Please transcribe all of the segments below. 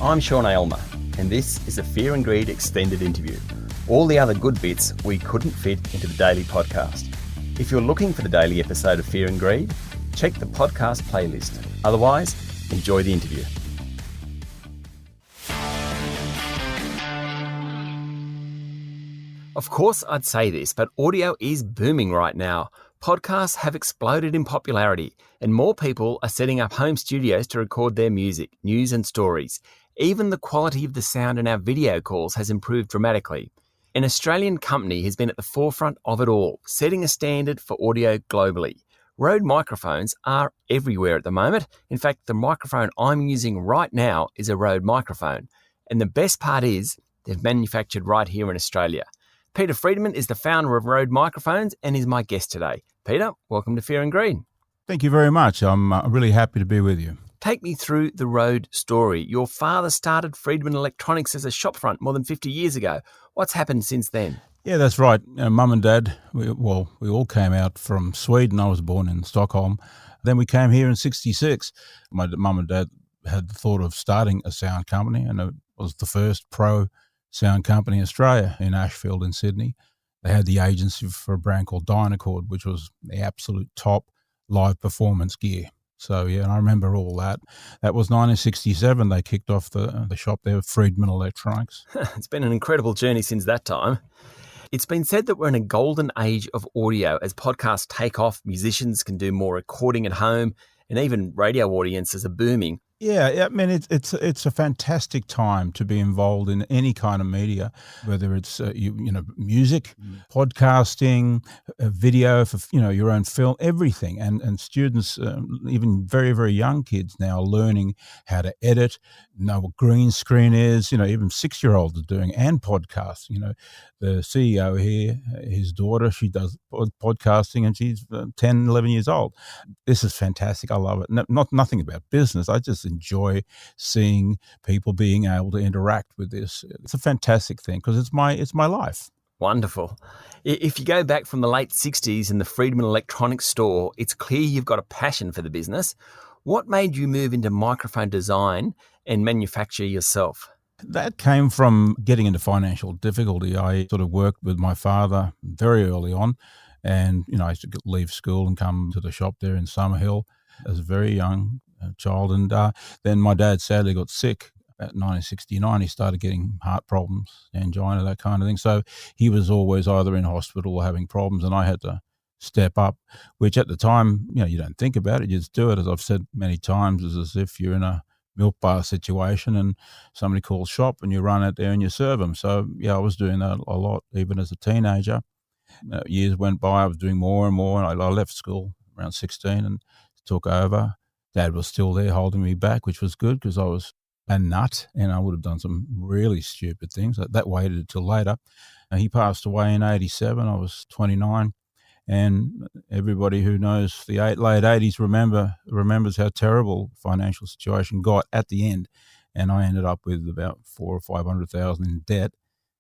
I'm Sean Aylmer, and this is a Fear and Greed extended interview. All the other good bits we couldn't fit into the daily podcast. If you're looking for the daily episode of Fear and Greed, check the podcast playlist. Otherwise, enjoy the interview. Of course, I'd say this, but audio is booming right now. Podcasts have exploded in popularity, and more people are setting up home studios to record their music, news and stories. Even the quality of the sound in our video calls has improved dramatically. An Australian company has been at the forefront of it all, setting a standard for audio globally. Rode microphones are everywhere at the moment. In fact, the microphone I'm using right now is a Rode microphone. And the best part is, they're manufactured right here in Australia. Peter Freedman is the founder of Rode Microphones and is my guest today. Peter, welcome to Fear and Greed. Thank you very much. I'm really happy to be with you. Take me through the Rode story. Your father started Freedman Electronics as a shopfront more than 50 years ago. What's happened since then? Yeah, that's right. Mum and Dad, we all came out from Sweden. I was born in Stockholm. Then we came here in 1966. My mum and dad had the thought of starting a sound company, and it was the first pro sound company in Australia, in Ashfield in Sydney. They had the agency for a brand called Dynacord, which was the absolute top live performance gear. So, yeah, and I remember all that. That was 1967. They kicked off the shop there, Freedman Electronics. It's been an incredible journey since that time. It's been said that we're in a golden age of audio. As podcasts take off, musicians can do more recording at home, and even radio audiences are booming. Yeah, I mean, it's a fantastic time to be involved in any kind of media, whether it's music, podcasting, video for your own film, everything, and students, even very very young kids now, are learning how to edit, know what green screen is. Even 6-year-olds are doing, and podcasts. The CEO here, his daughter, she does podcasting, and she's 10, 11 years old. This is fantastic. I love it. Nothing about business. I just enjoy seeing people being able to interact with this. It's a fantastic thing because it's my life. Wonderful. If you go back from the late 60s in the Freedman Electronics store, it's clear you've got a passion for the business. What made you move into microphone design and manufacture yourself? That came from getting into financial difficulty. I sort of worked with my father very early on, and I used to leave school and come to the shop there in Summerhill as a very young child. And then my dad sadly got sick. At 1969, he started getting heart problems, angina, that kind of thing. So he was always either in hospital or having problems, and I had to step up, which at the time, you don't think about it, you just do it. As I've said many times, is as if you're in a milk bar situation and somebody calls shop and you run out there and you serve them. So, yeah, I was doing that a lot, even as a teenager. Years went by, I was doing more and more, and I left school around 16 and took over. Dad was still there holding me back, which was good because I was a nut and I would have done some really stupid things. That waited until later. He passed away in 87. I was 29. And everybody who knows the late 80s remembers how terrible the financial situation got at the end. And I ended up with about $400,000 or $500,000 in debt,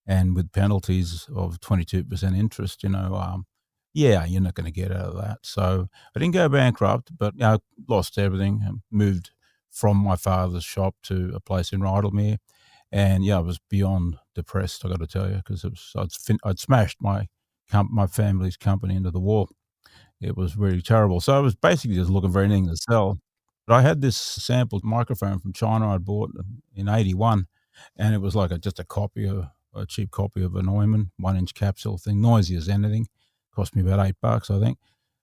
and with penalties of 22% interest. Yeah, you're not going to get out of that. So I didn't go bankrupt, but I lost everything and moved from my father's shop to a place in Rydalmere. And yeah, I was beyond depressed, I got to tell you, because I'd smashed my family's company into the wall. It was really terrible. So I was basically just looking for anything to sell. But I had this sampled microphone from China I'd bought in 81, and it was like just a cheap copy of a Neumann 1-inch capsule thing, noisy as anything. Cost me about $8, I think,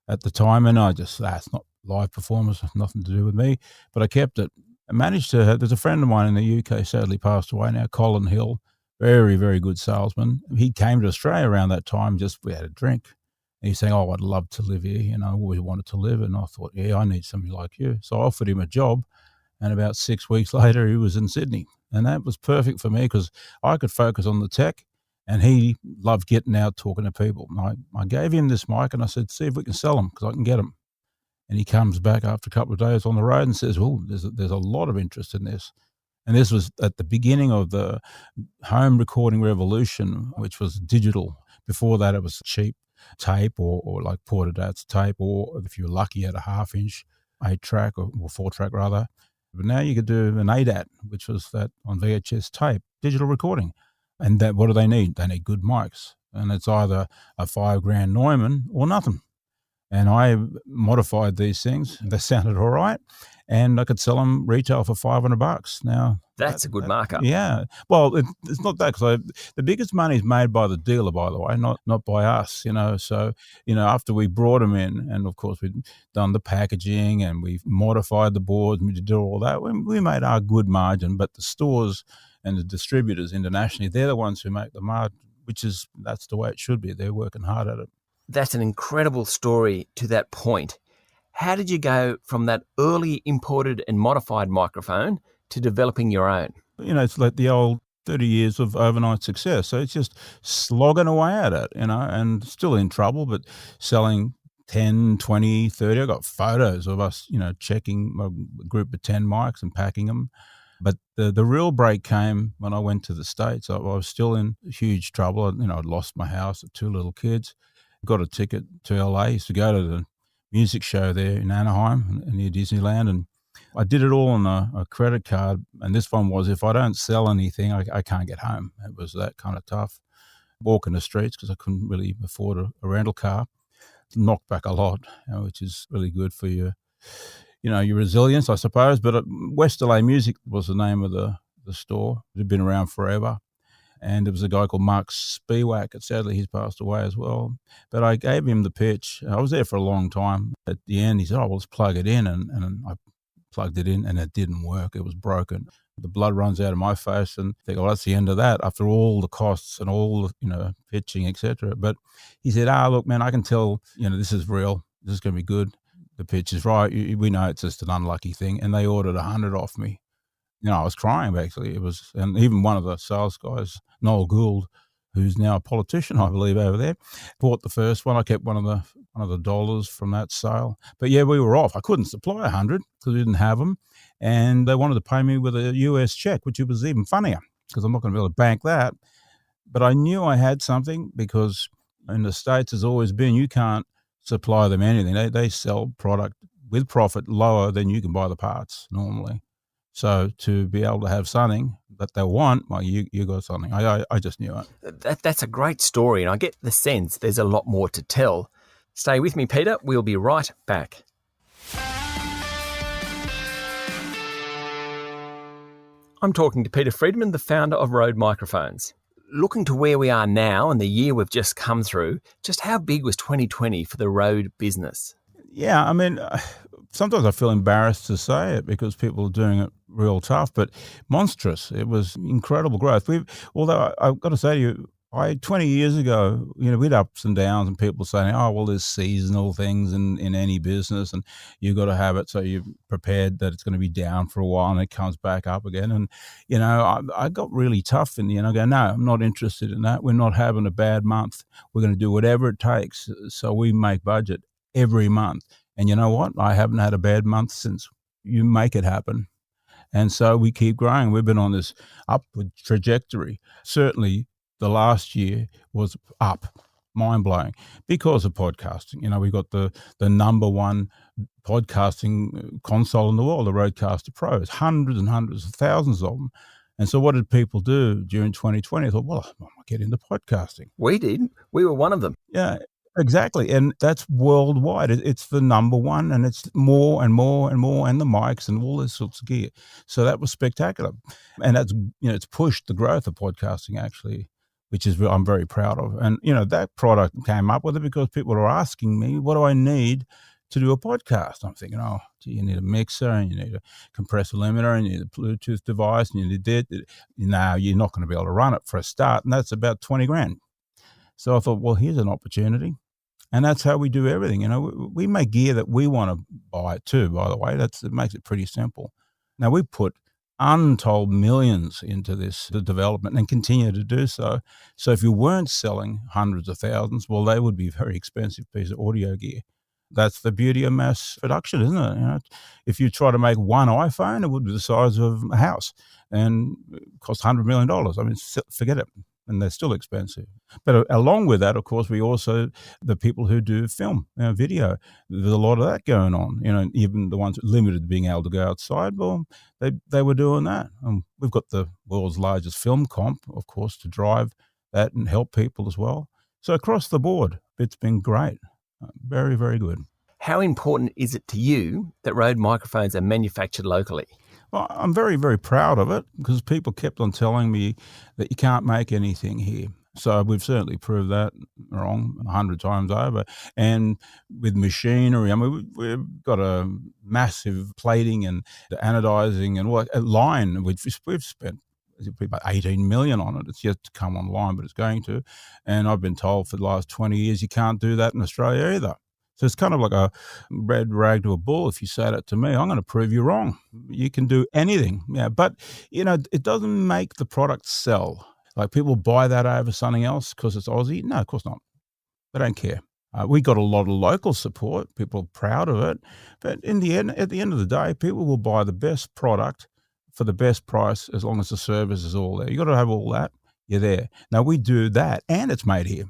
at the time. And I just, it's not live performance, nothing to do with me. But I kept it. I managed to, there's a friend of mine in the UK, sadly passed away now, Colin Hill, very, very good salesman. He came to Australia around that time, we had a drink. And he's saying, I'd love to live here. I always wanted to live. And I thought, yeah, I need somebody like you. So I offered him a job. And about 6 weeks later, he was in Sydney. And that was perfect for me because I could focus on the tech. And he loved getting out, talking to people. And I gave him this mic and I said, see if we can sell them because I can get them. And he comes back after a couple of days on the road and says, there's a lot of interest in this. And this was at the beginning of the home recording revolution, which was digital. Before that, it was cheap tape or like Portadats tape, or if you were lucky, you had a 1/2-inch 8-track or 4-track rather. But now you could do an ADAT, which was that on VHS tape, digital recording. And that, what do they need? They need good mics. And it's either a $5,000 Neumann or nothing. And I modified these things. They sounded all right, and I could sell them retail for $500. Now That's a good markup. Yeah. Well, it's not that, because the biggest money is made by the dealer, by the way, not by us. So after we brought them in, and of course we'd done the packaging and we modified the boards and we did all that, we made our good margin. But the stores and the distributors internationally, they're the ones who make the margin, that's the way it should be. They're working hard at it. That's an incredible story to that point. How did you go from that early imported and modified microphone to developing your own? It's like the old 30 years of overnight success. So it's just slogging away at it, and still in trouble, but selling 10, 20, 30. I got photos of us, checking a group of 10 mics and packing them. But the real break came when I went to the States. I was still in huge trouble. I'd lost my house, 2 little kids. Got a ticket to LA. I used to go to the music show there in Anaheim near Disneyland, and I did it all on a credit card. And this one was, if I don't sell anything, I can't get home. It was that kind of tough. Walking the streets because I couldn't really afford a rental car. Knocked back a lot, which is really good for your resilience, I suppose. But West LA Music was the name of the store. It had been around forever. And there was a guy called Mark Spiewak. Sadly, he's passed away as well. But I gave him the pitch. I was there for a long time. At the end, he said, well, let's plug it in. And I plugged it in, and it didn't work. It was broken. The blood runs out of my face, and I think, well, that's the end of that after all the costs and all the, pitching, etc. But he said, look, man, I can tell, this is real. This is going to be good. The pitch is right. We know it's just an unlucky thing. And they ordered 100 off me. I was crying, actually. It was, and even one of the sales guys, Noel Gould, who's now a politician, I believe, over there, bought the first one. I kept one of the dollars from that sale. But yeah, we were off. I couldn't supply 100 because we didn't have them, and they wanted to pay me with a US check, which was even funnier because I'm not going to be able to bank that. But I knew I had something because in the States, has always been, you can't supply them anything. They sell product with profit lower than you can buy the parts normally. So to be able to have something that they want, well, you got something. I just knew it. That's a great story, and I get the sense there's a lot more to tell. Stay with me, Peter. We'll be right back. I'm talking to Peter Freedman, the founder of Rode Microphones. Looking to where we are now and the year we've just come through, just how big was 2020 for the Rode business? Yeah, I mean, sometimes I feel embarrassed to say it because people are doing it real tough, but monstrous. It was incredible growth. Although I've got to say to you, 20 years ago, we had ups and downs, and people saying, oh, well, there's seasonal things in any business, and you've got to have it so you're prepared that it's going to be down for a while and it comes back up again. And, I got really tough in the end. I go, no, I'm not interested in that. We're not having a bad month. We're going to do whatever it takes. So we make budget every month. And you know what? I haven't had a bad month since. You make it happen. And so we keep growing. We've been on this upward trajectory. Certainly the last year was up, mind-blowing, because of podcasting. We got the number one podcasting console in the world, the Rodecaster Pros, hundreds and hundreds of thousands of them. And so what did people do during 2020? I thought, well, I'm going to get into podcasting. We did. We were one of them. Yeah. Exactly. And that's worldwide. It's the number one, and it's more and more and more, and the mics and all this sorts of gear. So that was spectacular. And that's, it's pushed the growth of podcasting, actually, which is I'm very proud of. And, that product came up with it because people are asking me, what do I need to do a podcast? I'm thinking, you need a mixer, and you need a compressor limiter, and you need a Bluetooth device, and you need that. No, you're not going to be able to run it for a start. And that's about $20,000. So I thought, well, here's an opportunity. And that's how we do everything. We make gear that we want to buy too, by the way. It makes it pretty simple. Now, we put untold millions into the development, and continue to do so. So if you weren't selling hundreds of thousands, well, they would be a very expensive piece of audio gear. That's the beauty of mass production, isn't it? If you try to make one iPhone, it would be the size of a house and cost $100 million. I mean, forget it. and they're still expensive. But along with that, of course, we also, the people who do film, video, there's a lot of that going on. Even the ones limited to being able to go outside, well, they were doing that. We've got the world's largest film comp, of course, to drive that and help people as well. So across the board, it's been great. Very, very good. How important is it to you that Rode microphones are manufactured locally? Well, I'm very, very proud of it because people kept on telling me that you can't make anything here. So we've certainly proved that wrong 100 times over. And with machinery, I mean, we've got a massive plating and anodizing and a line. We've spent about 18 million on it. It's yet to come online, but it's going to. And I've been told for the last 20 years you can't do that in Australia either. So it's kind of like a red rag to a bull. If you say that to me, I'm going to prove you wrong. You can do anything. Yeah, but, it doesn't make the product sell. Like people buy that over something else because it's Aussie. No, of course not. They don't care. We got a lot of local support. People are proud of it. But at the end of the day, people will buy the best product for the best price as long as the service is all there. You got to have all that. You're there. Now, we do that, and it's made here.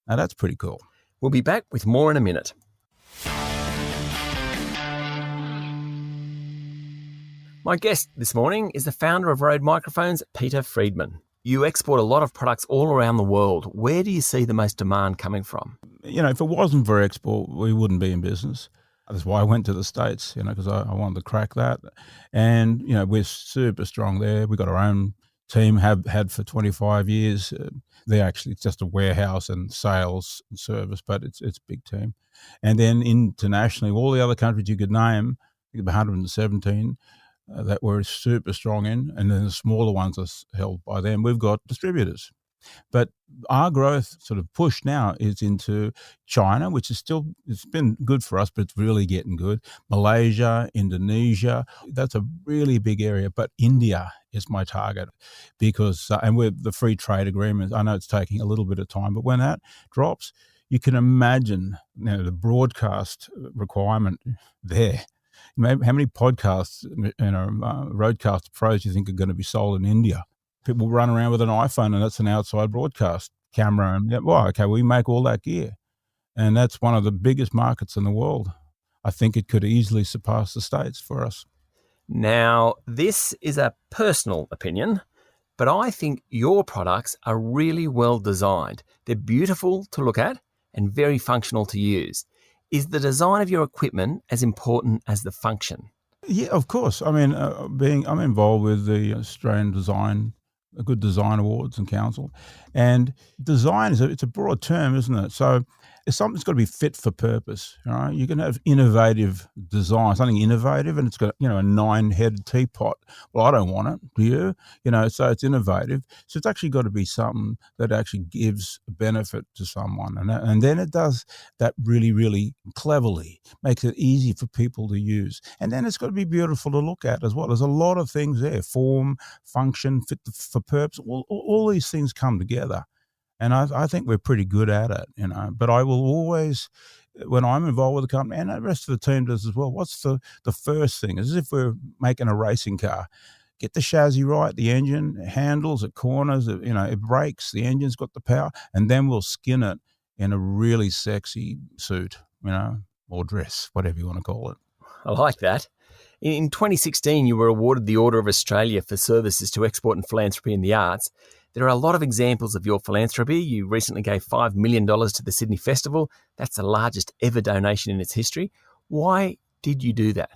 Now, that's pretty cool. We'll be back with more in a minute. My guest this morning is the founder of Rode Microphones, Peter Freedman. You export a lot of products all around the world. Where do you see the most demand coming from? If it wasn't for export, we wouldn't be in business. That's why I went to the States, because I wanted to crack that. And, we're super strong there. We've got our own team, have had for 25 years. They're actually just a warehouse and sales and service, but it's a big team. And then internationally, all the other countries you could name, I think 117, that we're super strong in, and then the smaller ones are held by them. We've got distributors. But our growth sort of push now is into China, which is still, it's been good for us, but it's really getting good. Malaysia, Indonesia, that's a really big area. But India is my target because, and with the free trade agreements, I know it's taking a little bit of time, but when that drops, you can imagine the broadcast requirement there. How many podcasts, Roadcaster Pros do you think are going to be sold in India? People run around with an iPhone and that's an outside broadcast camera. And we make all that gear. And that's one of the biggest markets in the world. I think it could easily surpass the States for us. Now, this is a personal opinion, but I think your products are really well designed. They're beautiful to look at and very functional to use. Is the design of your equipment as important as the function? Yeah, of course. I mean, I'm involved with the Australian Good Design Awards and Council, and design it's a broad term, isn't it? So something's got to be fit for purpose. Right? You can have innovative design, something innovative, and it's got a 9-headed teapot. Well, I don't want it. Do you? So it's innovative. So it's actually got to be something that actually gives benefit to someone, and then it does that really, really cleverly, makes it easy for people to use, and then it's got to be beautiful to look at as well. There's a lot of things there: form, function, fit for purpose. All these things come together. And I think we're pretty good at it, But I will always, when I'm involved with the company, and the rest of the team does as well, what's the first thing? As if we're making a racing car. Get the chassis right, the engine, it handles, it corners, it brakes, the engine's got the power, and then we'll skin it in a really sexy suit, or dress, whatever you want to call it. I like that. In 2016, you were awarded the Order of Australia for services to export and philanthropy in the arts. There are a lot of examples of your philanthropy. You recently gave $5 million to the Sydney Festival. That's the largest ever donation in its history. Why did you do that?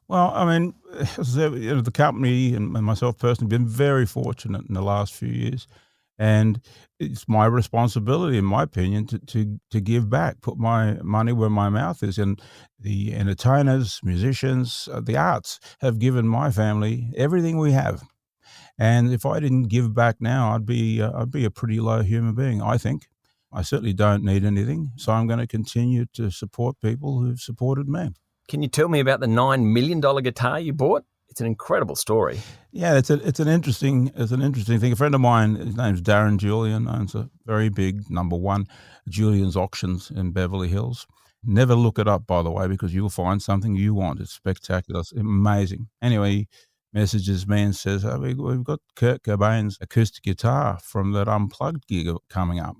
Well, I mean, the company and myself personally have been very fortunate in the last few years. And it's my responsibility, in my opinion, to give back, put my money where my mouth is. And the entertainers, musicians, the arts have given my family everything we have. And if I didn't give back now, I'd be a pretty low human being, I think. I certainly don't need anything, so I'm going to continue to support people who've supported me. Can you tell me about the $9 million guitar you bought? It's an incredible story. Yeah, it's an interesting thing. A friend of mine, his name's Darren Julian, owns a very big number one Julian's Auctions in Beverly Hills. Never look it up, by the way, because you'll find something you want. It's spectacular. It's amazing. Anyway, messages me and says, oh, we've got Kurt Cobain's acoustic guitar from that Unplugged gig coming up.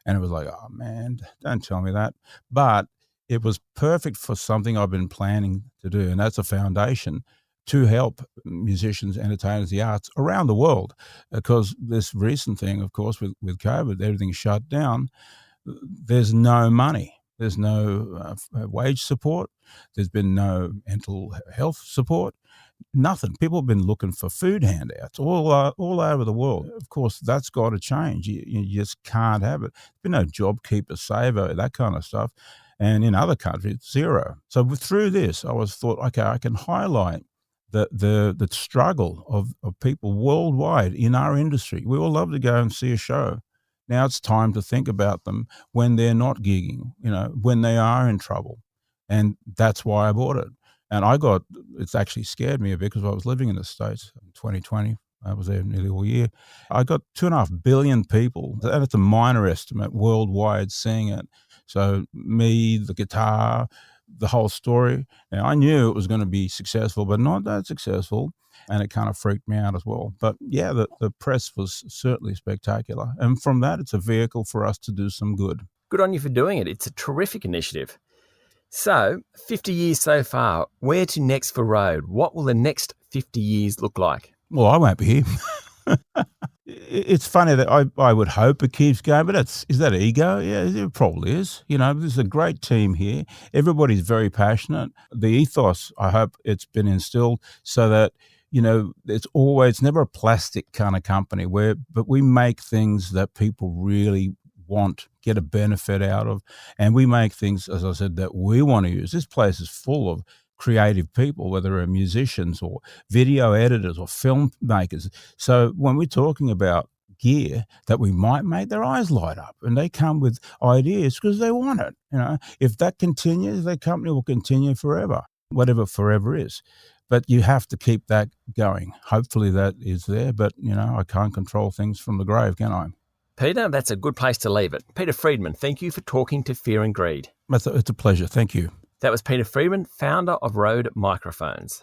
And it was like, oh, man, don't tell me that. But it was perfect for something I've been planning to do, and that's a foundation to help musicians, entertainers, the arts around the world. Because this recent thing, of course, with COVID, everything's shut down. There's no money. There's no wage support. There's been no mental health support. Nothing. People have been looking for food handouts all over the world. Of course, that's got to change. You just can't have it. There's been no JobKeeper, Saver, that kind of stuff. And in other countries, zero. So through this, I thought, okay, I can highlight the struggle of people worldwide in our industry. We all love to go and see a show. Now it's time to think about them when they're not gigging, when they are in trouble. And that's why I bought it. And it's actually scared me a bit because I was living in the States in 2020. I was there nearly all year. I got 2.5 billion people, and it's a minor estimate, worldwide seeing it. So me, the guitar, the whole story. Now, I knew it was going to be successful, but not that successful. And it kind of freaked me out as well. But yeah, the press was certainly spectacular. And from that, it's a vehicle for us to do some good. Good on you for doing it. It's a terrific initiative. So, 50 years so far, where to next for Road? What will the next 50 years look like? Well, I won't be here. It's funny that I would hope it keeps going, but is that ego? Yeah, it probably is. There's a great team here. Everybody's very passionate. The ethos, I hope it's been instilled so that, it's never a plastic kind of company but we make things that people really want, get a benefit out of. And we make things, as I said, that we want to use. This place is full of creative people, whether they're musicians or video editors or filmmakers. So when we're talking about gear that we might make, their eyes light up and they come with ideas because they want it. If that continues, the company will continue forever, whatever forever is. But you have to keep that going. Hopefully that is there, but I can't control things from the grave, can I? Peter, that's a good place to leave it. Peter Freedman, thank you for talking to Fear and Greed. It's a pleasure. Thank you. That was Peter Freedman, founder of Rode Microphones.